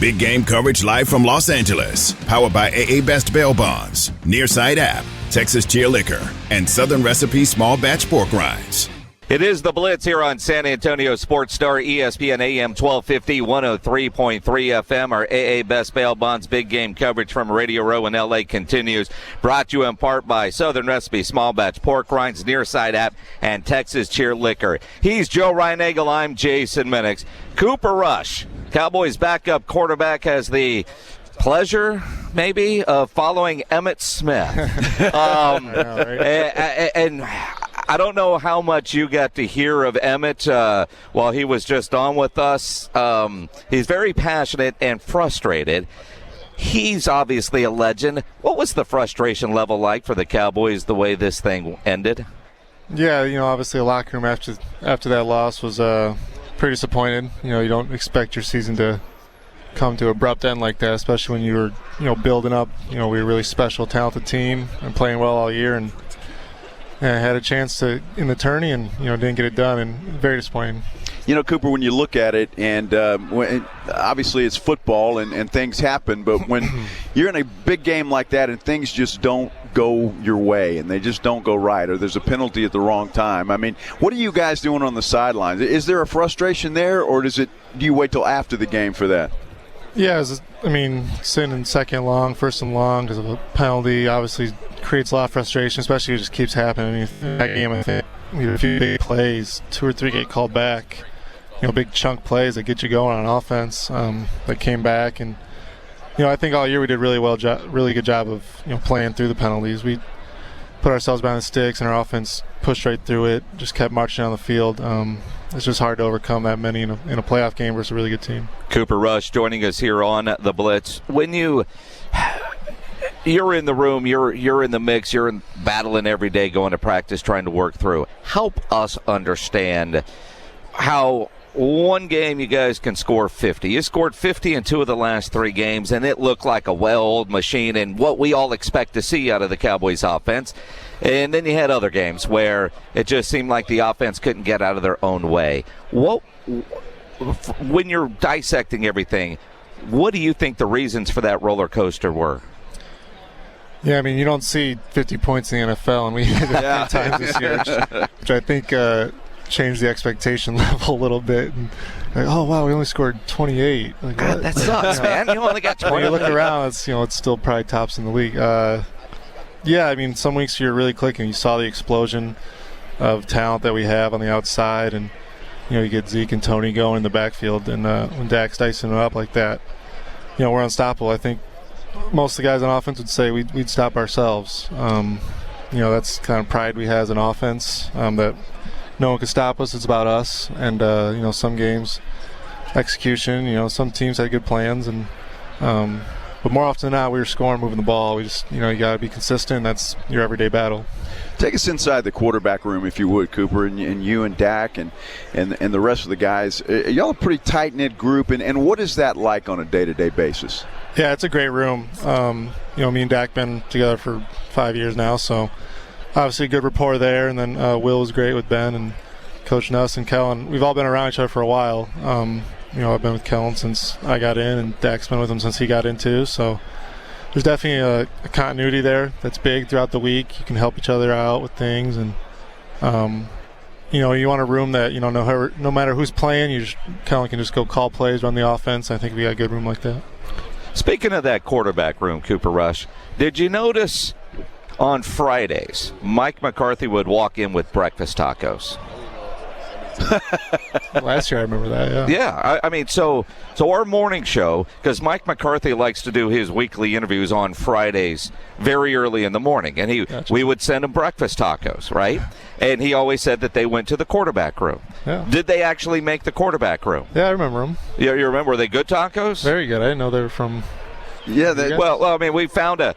Big game coverage live from Los Angeles. Powered by AA Best Bail Bonds, Nearside App, Texas Cheer Liquor, and Southern Recipe Small Batch Pork Rinds. It is the Blitz here on San Antonio Sports Star, ESPN AM 1250, 103.3 FM. Our AA Best Bail Bonds big game coverage from Radio Row in L.A. continues. Brought to you in part by Southern Recipe Small Batch Pork Rinds, Nearside App, and Texas Cheer Liquor. He's Joe Reinagel. I'm Jason Minix. Cooper Rush, Cowboys backup quarterback, has the pleasure, maybe, of following Emmitt Smith. And I don't know how much you got to hear of Emmitt while he was just on with us. He's very passionate and frustrated. He's obviously a legend. What was the frustration level like for the Cowboys the way this thing ended? Yeah, obviously the locker room after that loss was pretty disappointed. You don't expect your season to come to an abrupt end like that, especially when you were, building up. We were a really special, talented team and playing well all year, and had a chance to in the tourney and didn't get it done, and very disappointing. Cooper, when you look at it, and obviously it's football and things happen, but when you're in a big game like that and things just don't go your way and they just don't go right, or there's a penalty at the wrong time, what are you guys doing on the sidelines? Is there a frustration there, or do you wait till after the game for that? Yeah, sitting in first and long because of a penalty obviously creates a lot of frustration, especially if it just keeps happening. That game, I think we had a few big plays, 2 or 3 get called back, big chunk plays that get you going on offense that came back. And, I think all year we did really good job of, playing through the penalties. We put ourselves behind the sticks and our offense pushed right through it, just kept marching down the field. It's just hard to overcome that many in a playoff game versus a really good team. Cooper Rush joining us here on the Blitz. When you're in the room, you're in the mix, you're battling every day, going to practice, trying to work through. Help us understand how one game you guys can score 50. You scored 50 in 2 of the last 3 games, and it looked like a well-oiled machine and what we all expect to see out of the Cowboys offense. And then you had other games where it just seemed like the offense couldn't get out of their own way. When you're dissecting everything, what do you think the reasons for that roller coaster were? Yeah, you don't see 50 points in the NFL, and we did it 3 times this year, which I think changed the expectation level a little bit. And oh wow, we only scored 28. God, that sucks, man. You only got 20. When you look around, it's still probably tops in the league. Some weeks you're really clicking. You saw the explosion of talent that we have on the outside, and you get Zeke and Tony going in the backfield, and when Dak's dicing it up like that, we're unstoppable. I think most of the guys on offense would say we'd stop ourselves. That's the kind of pride we have as an offense, that no one can stop us. It's about us. And some games, execution. Some teams had good plans, and but more often than not, we were scoring, moving the ball. We just, you got to be consistent. That's your everyday battle. Take us inside the quarterback room, if you would, Cooper, and you and Dak and the rest of the guys. Y'all a pretty tight-knit group, and what is that like on a day-to-day basis? Yeah, it's a great room. Me and Dak been together for 5 years now, so obviously good rapport there. And then Will was great with Ben and coaching us, and Kellen. We've all been around each other for a while. I've been with Kellen since I got in, and Dak's been with him since he got in too. So there's definitely a continuity there that's big throughout the week. You can help each other out with things, and you want a room that no matter who's playing, Kellen can just go call plays, run the offense. I think we got a good room like that. Speaking of that quarterback room, Cooper Rush, did you notice on Fridays Mike McCarthy would walk in with breakfast tacos? Last year I remember that, yeah. Yeah, so our morning show, because Mike McCarthy likes to do his weekly interviews on Fridays very early in the morning, and we would send him breakfast tacos, right? And he always said that they went to the quarterback room. Yeah. Did they actually make the quarterback room? Yeah, I remember them. Yeah, you remember? Were they good tacos? Very good. I didn't know they were from... Yeah. We found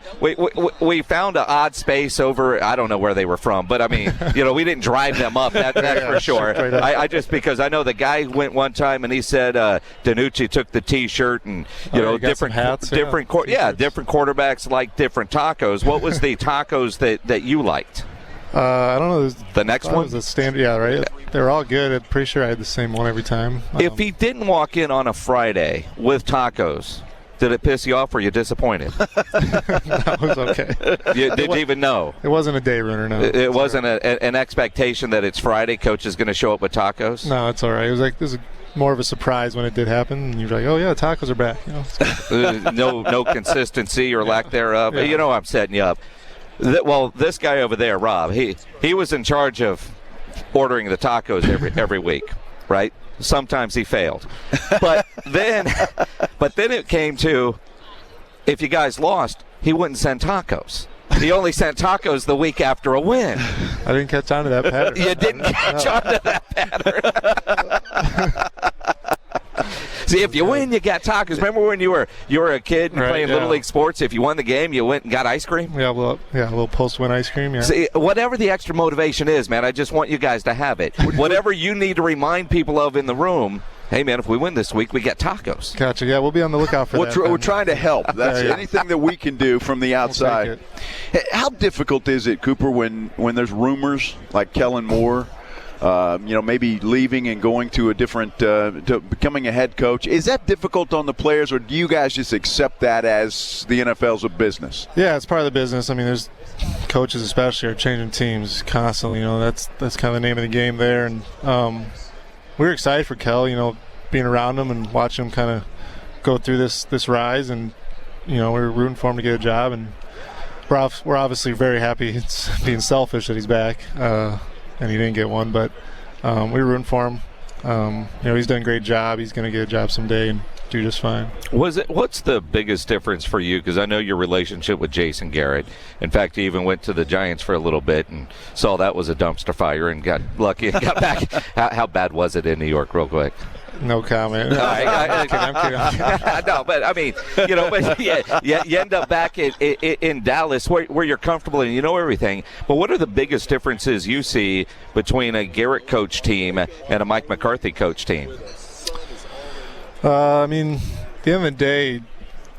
we found an odd space over. I don't know where they were from, but we didn't drive them up. That's for sure. I just because I know the guy went one time and he said Danucci took the T-shirt and different hats, different quarterbacks like different tacos. What was the tacos that you liked? I don't know. The next one? Was a standard, yeah, right? They were all good. I'm pretty sure I had the same one every time. If he didn't walk in on a Friday with tacos, did it piss you off or were you disappointed? That was okay. Did you even know? It wasn't a day runner, no. It wasn't an expectation that it's Friday, coach is going to show up with tacos? No, it's all right. It was like, this is more of a surprise when it did happen. And you're like, oh, yeah, tacos are back. No consistency or lack thereof. Yeah. You know I'm setting you up. Well, this guy over there, Rob, he was in charge of ordering the tacos every week, right? Sometimes he failed. But then it came to, if you guys lost, he wouldn't send tacos. He only sent tacos the week after a win. I didn't catch on to that pattern. You didn't catch on to that pattern. See, if you win, you got tacos. Remember when you were a kid and playing Little League sports? If you won the game, you went and got ice cream? Yeah, a little post-win ice cream, yeah. See, whatever the extra motivation is, man, I just want you guys to have it. Whatever you need to remind people of in the room, hey, man, if we win this week, we get tacos. Gotcha. Yeah, we'll be on the lookout for that. We're trying to help. That's anything that we can do from the outside. How difficult is it, Cooper, when there's rumors like Kellen Moore, maybe leaving and going to a different, to becoming a head coach? Is that difficult on the players, or do you guys just accept that as the NFL's a business? Yeah, it's part of the business. I mean, there's coaches especially are changing teams constantly. That's kind of the name of the game there. And we were excited for Kel, being around him and watching him kind of go through this rise. And, we were rooting for him to get a job. And we're obviously very happy. It's being selfish that he's back. And he didn't get one, but we were rooting for him. He's done a great job. He's going to get a job someday and do just fine. What's the biggest difference for you? Because I know your relationship with Jason Garrett. In fact, you even went to the Giants for a little bit and saw that was a dumpster fire and got lucky and got back. How bad was it in New York, real quick? No comment. I'm kidding. No, but I mean, you end up back in Dallas where you're comfortable and you know everything. But what are the biggest differences you see between a Garrett coach team and a Mike McCarthy coach team? At the end of the day,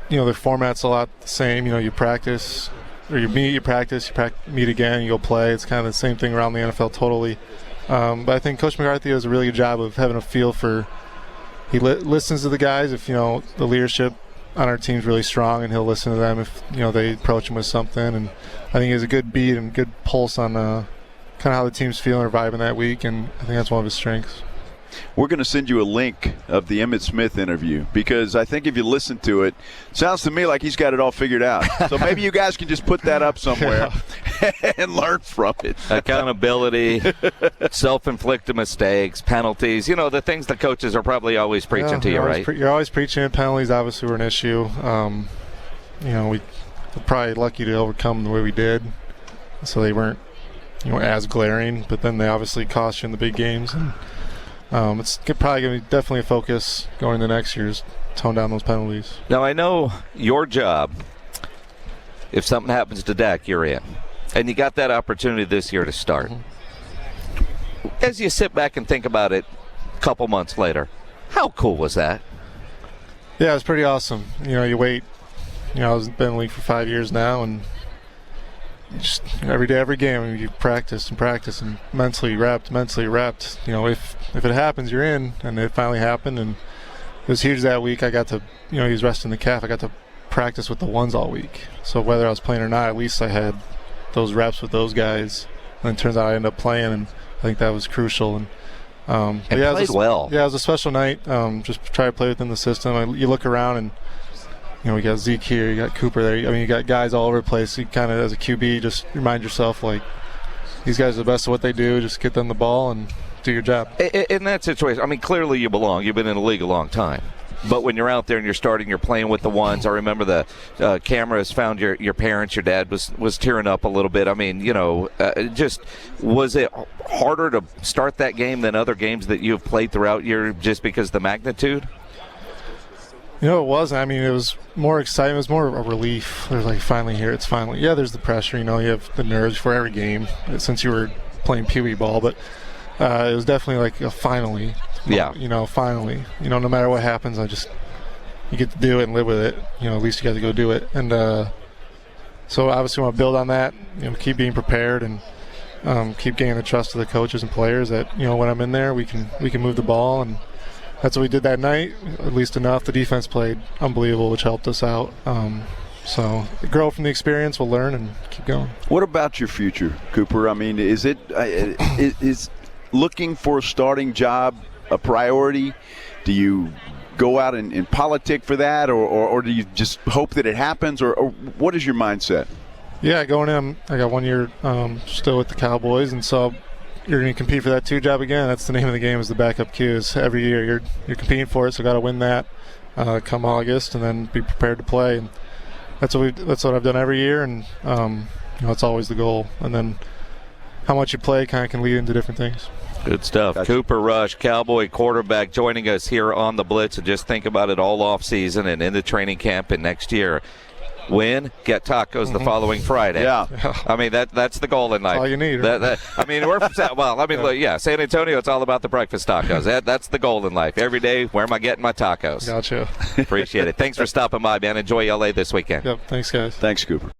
the format's a lot the same. You practice, or you meet, you practice, meet again, you go play. It's kind of the same thing around the NFL totally. But I think Coach McCarthy does a really good job of having a feel for. He listens to the guys if, the leadership on our team's really strong, and he'll listen to them if, they approach him with something. And I think he has a good beat and good pulse on kind of how the team's feeling or vibing that week, and I think that's one of his strengths. We're going to send you a link of the Emmitt Smith interview because I think if you listen to it, it sounds to me like he's got it all figured out. So maybe you guys can just put that up somewhere and learn from it. Accountability, self-inflicted mistakes, penalties, the things the coaches are probably always preaching to you, right? You're always preaching it. Penalties obviously were an issue. We're probably lucky to overcome the way we did. So they weren't, as glaring, but then they obviously cost you in the big games. And it's probably going to be definitely a focus going into next year's tone down those penalties. Now, I know your job, if something happens to Dak, you're in. And you got that opportunity this year to start. Mm-hmm. As you sit back and think about it a couple months later, how cool was that? Yeah, it was pretty awesome. You wait. I've been in the league for 5 years now, and just every day, every game, you practice and mentally repped. If it happens, you're in, and it finally happened, and it was huge that week. I got to, he was resting the calf. I got to practice with the ones all week. So whether I was playing or not, at least I had those reps with those guys. And it turns out I ended up playing, and I think that was crucial. And played well. Yeah, it was a special night. Just try to play within the system. You look around and. We got Zeke here, you got Cooper there. You got guys all over the place. You kind of, as a QB, just remind yourself, these guys are the best at what they do. Just get them the ball and do your job. In that situation, clearly you belong. You've been in the league a long time. But when you're out there and you're starting, you're playing with the ones. I remember the cameras found your parents. Your dad was tearing up a little bit. Just was it harder to start that game than other games that you've played throughout your just because of the magnitude? It wasn't. It was more exciting. It was more a relief. There's finally here. It's finally. Yeah, there's the pressure. You have the nerves for every game since you were playing Pee Wee ball. But it was definitely a finally. Yeah. Finally. No matter what happens, you get to do it and live with it. At least you got to go do it. And so obviously want to build on that. Keep being prepared and keep gaining the trust of the coaches and players that, when I'm in there, we can move the ball, and that's what we did that night, at least enough. The defense played unbelievable, which helped us out. So grow from the experience, we'll learn and keep going. What about your future, Cooper? I mean, is looking for a starting job a priority? Do you go out and politic for that, or do you just hope that it happens, or what is your mindset? Yeah, going in, I got 1 year still with the Cowboys, and so you're going to compete for that 2 job again. That's the name of the game, is the backup Qs. Every year you're competing for it, so got to win that come August, and then be prepared to play. And that's what I've done every year, and it's always the goal. And then how much you play kind of can lead into different things. Good stuff. Gotcha. Cooper Rush, Cowboy quarterback, joining us here on the Blitz. And just think about it all off season and into training camp and next year. Win, get tacos the following Friday. Yeah. I mean, that's the goal in life. That's all you need. Right? We're from San Antonio, it's all about the breakfast tacos. That's the goal in life. Every day, where am I getting my tacos? Gotcha. Appreciate it. Thanks for stopping by, man. Enjoy LA this weekend. Yep. Thanks, guys. Thanks, Cooper.